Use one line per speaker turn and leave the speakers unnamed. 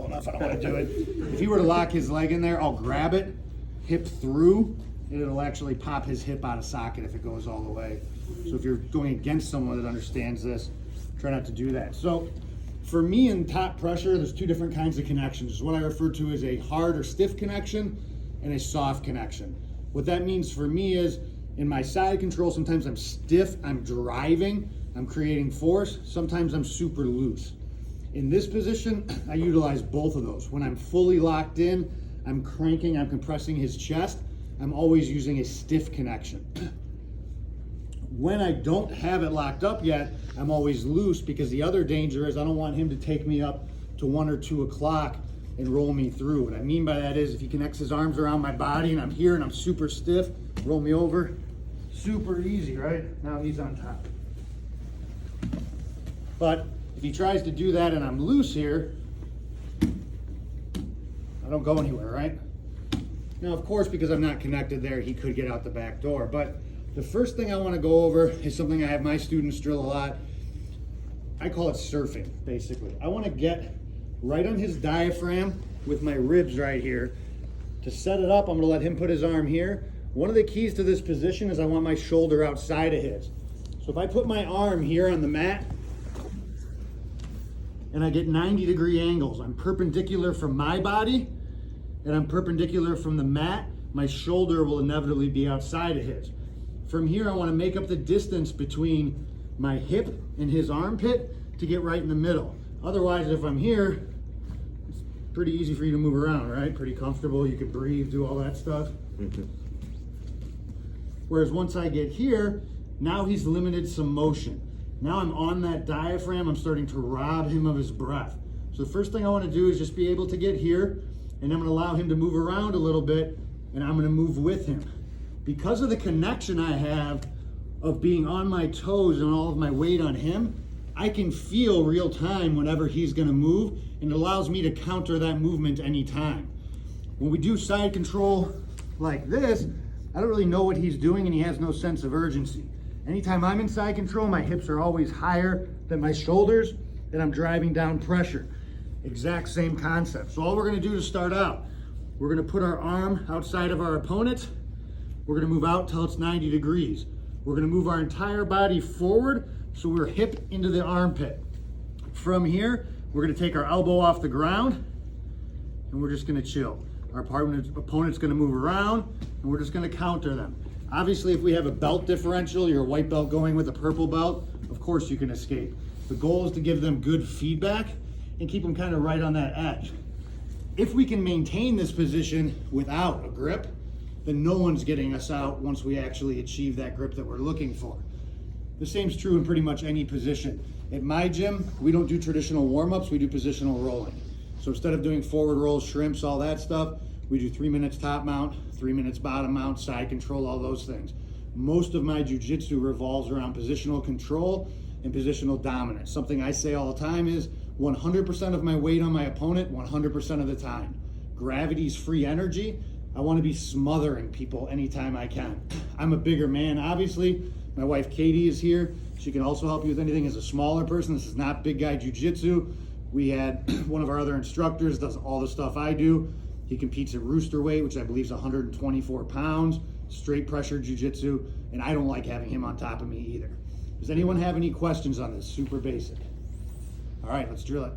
uncomfortable enough. I don't want to do it. If he were to lock his leg in there, I'll grab it, hip through, and it'll actually pop his hip out of socket if it goes all the way. So if you're going against someone that understands this, try not to do that. So for me in top pressure, there's two different kinds of connections. There's what I refer to as a hard or stiff connection and a soft connection. What that means for me is in my side control, sometimes I'm stiff, I'm driving, I'm creating force. Sometimes I'm super loose. In this position, I utilize both of those. When I'm fully locked in, I'm cranking, I'm compressing his chest. I'm always using a stiff connection. When I don't have it locked up yet, I'm always loose, because the other danger is I don't want him to take me up to 1 or 2 o'clock and roll me through. What I mean by that is if he connects his arms around my body and I'm here and I'm super stiff, roll me over, super easy, right? Now he's on top. But if he tries to do that and I'm loose here, I don't go anywhere, right? Now, of course, because I'm not connected there, he could get out the back door. But the first thing I want to go over is something I have my students drill a lot. I call it surfing, basically. I want to get right on his diaphragm with my ribs right here. To set it up, I'm going to let him put his arm here. One of the keys to this position is I want my shoulder outside of his. So if I put my arm here on the mat and I get 90-degree angles, I'm perpendicular from my body and I'm perpendicular from the mat, my shoulder will inevitably be outside of his. From here, I want to make up the distance between my hip and his armpit to get right in the middle. Otherwise, if I'm here, it's pretty easy for you to move around, right? Pretty comfortable, you can breathe, do all that stuff. Whereas once I get here, now he's limited some motion. Now I'm on that diaphragm, I'm starting to rob him of his breath. So the first thing I want to do is just be able to get here, and I'm going to allow him to move around a little bit, and I'm going to move with him. Because of the connection I have of being on my toes and all of my weight on him, I can feel real time whenever he's going to move, and it allows me to counter that movement anytime. When we do side control like this, I don't really know what he's doing and he has no sense of urgency. Anytime I'm in side control, my hips are always higher than my shoulders and I'm driving down pressure. Exact same concept. So all we're going to do to start out, we're going to put our arm outside of our opponent. We're going to move out till it's 90 degrees. We're going to move our entire body forward so we're hip into the armpit. From here, we're going to take our elbow off the ground and we're just going to chill. Our opponent's going to move around and we're just going to counter them. Obviously, if we have a belt differential, you're a white belt going with a purple belt, of course you can escape. The goal is to give them good feedback and keep them kind of right on that edge. If we can maintain this position without a grip, then no one's getting us out once we actually achieve that grip that we're looking for. The same's true in pretty much any position. At my gym, we don't do traditional warm-ups, we do positional rolling. So instead of doing forward rolls, shrimps, all that stuff, we do 3 minutes top mount, 3 minutes bottom mount, side control, all those things. Most of my jiu-jitsu revolves around positional control and positional dominance. Something I say all the time is 100% of my weight on my opponent, 100% of the time. Gravity's free energy. I want to be smothering people anytime I can. I'm a bigger man, obviously. My wife Katie is here. She can also help you with anything as a smaller person. This is not big guy jiu-jitsu. We had one of our other instructors does all the stuff I do. He competes at rooster weight, which I believe is 124 pounds, straight pressure jiu-jitsu, and I don't like having him on top of me either. Does anyone have any questions on this? Super basic. All right, let's drill it.